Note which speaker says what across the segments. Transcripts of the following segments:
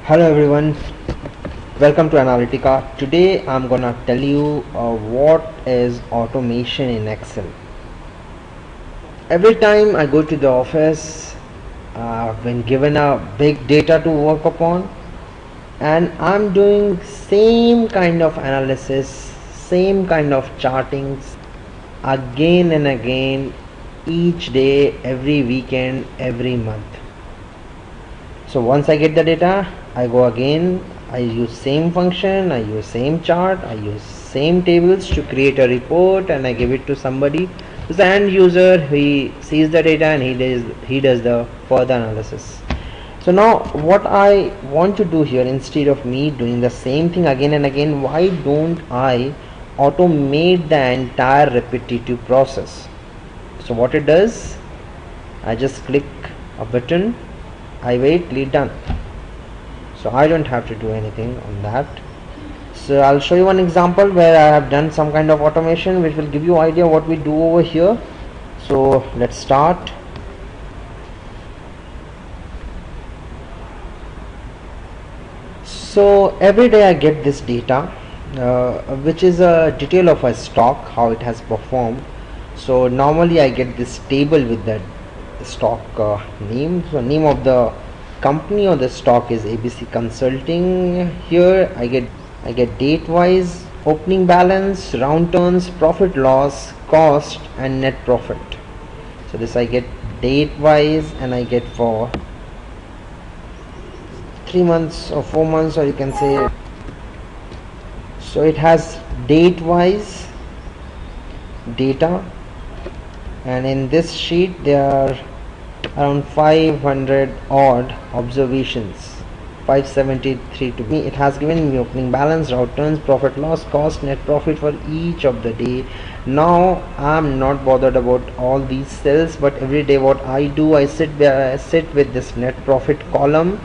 Speaker 1: Hello everyone, welcome to Analytica. Today I'm gonna tell you what is automation in Excel. Every time I go to the office, I've been given a big data to work upon, and I'm doing same kind of analysis, same kind of chartings again and again, each day, every weekend, every month. So once I get the data, I go again, I use same function, I use same chart, I use same tables to create a report, and I give it to somebody who's the end user. He sees the data and he does the further analysis. So now what I want to do here, instead of me doing the same thing again and again, why don't I automate the entire repetitive process? So what it does, I just click a button, I wait, lead done. So I don't have to do anything on that. So I'll show you one example where I have done some kind of automation which will give you idea what we do over here. So let's start. So every day I get this data which is a detail of a stock, how it has performed. So normally I get this table with the stock name. So name of the company or the stock is ABC Consulting. Here I get date wise, opening balance, round turns, profit loss, cost and net profit. So this I get date wise, and I get for 3 months or 4 months, or you can say. So it has date wise data, and in this sheet there are around 500 odd observations, 573 to me. It has given me opening balance, round turns, profit loss, cost, net profit for each of the day. Now I'm not bothered about all these cells, but every day what I do, I sit with this net profit column,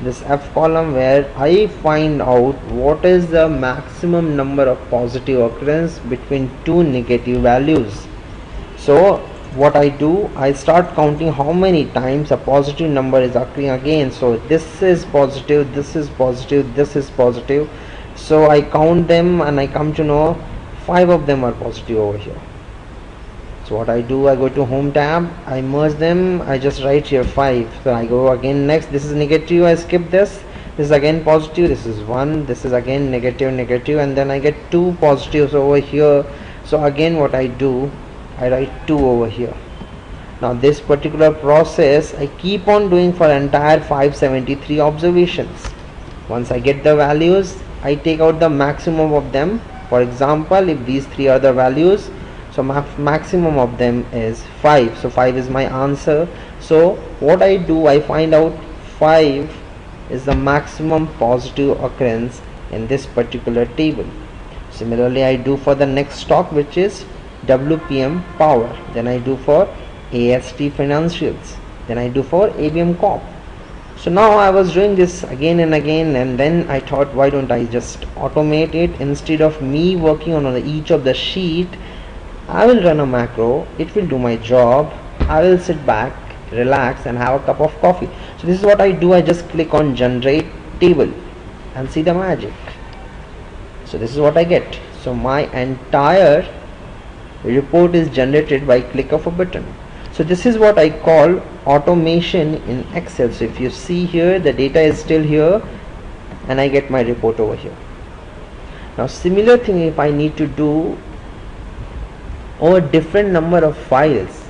Speaker 1: this F column, where I find out what is the maximum number of positive occurrence between two negative values. So what I do, I start counting how many times a positive number is occurring again. So this is positive, this is positive, this is positive. So I count them and I come to know 5 of them are positive over here. So what I do, I go to home tab, I merge them, I just write here 5. So I go again next, this is negative, I skip this. This is again positive, this is 1, this is again negative, and then I get 2 positives over here. So again what I do, I write 2 over here. Now this particular process I keep on doing for entire 573 observations. Once I get the values, I take out the maximum of them. For example, if these 3 are the values, so maximum of them is 5. So 5 is my answer. So what I do, I find out 5 is the maximum positive occurrence in this particular table. Similarly, I do for the next stock, which is WPM Power, then I do for AST Financials, then I do for ABM Corp. So now I was doing this again and again, and then I thought, why don't I just automate it? Instead of me working on each of the sheet, I will run a macro, it will do my job, I will sit back, relax and have a cup of coffee. So this is what I do, I just click on generate table and see the magic. So this is what I get. So my entire report is generated by click of a button. So this is what I call automation in Excel. So if you see here, the data is still here and I get my report over here. Now similar thing if I need to do over different number of files,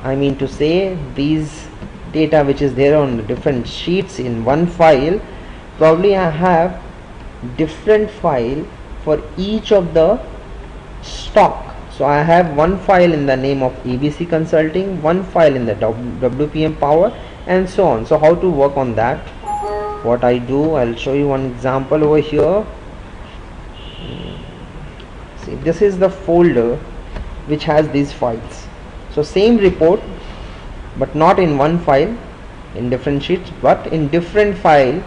Speaker 1: I mean to say these data which is there on the different sheets in one file, probably I have different file for each of the stock. So I have one file in the name of ABC Consulting, one file in the WPM Power, and so on. So how to work on that? What I do, I'll show you one example over here. See, this is the folder which has these files. So same report, but not in one file, in different sheets, but in different file,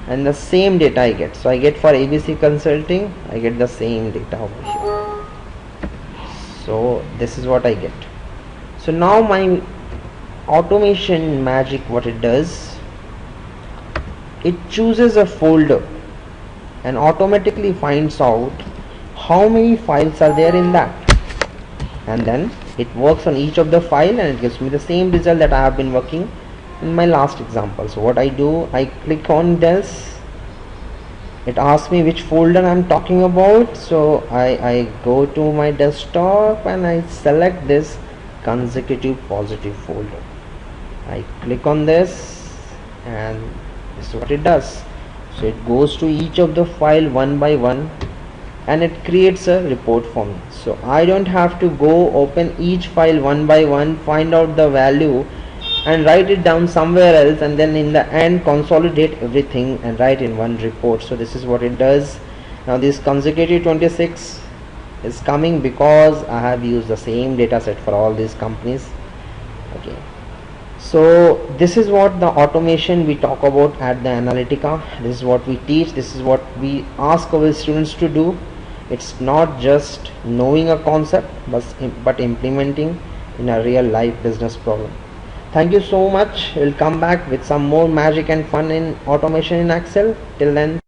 Speaker 1: and the same data I get. So I get for ABC Consulting, I get the same data over here. So this is what I get. So now my automation magic, what it does, it chooses a folder and automatically finds out how many files are there in that, and then it works on each of the file and it gives me the same result that I have been working in my last example. So what I do, I click on this, it asks me which folder I'm talking about, so I go to my desktop and I select this consecutive positive folder. I click on this and this is what it does. So it goes to each of the file one by one and it creates a report for me. So I don't have to go open each file one by one, find out the value and write it down somewhere else, and then in the end consolidate everything and write in one report. So this is what it does. Now this consecutive 26 is coming because I have used the same data set for all these companies. Okay, so this is what the automation we talk about at the Analytica. This is what we teach, this is what we ask our students to do. It's not just knowing a concept but implementing in a real life business problem. Thank you so much. We'll come back with some more magic and fun in automation in Excel. Till then.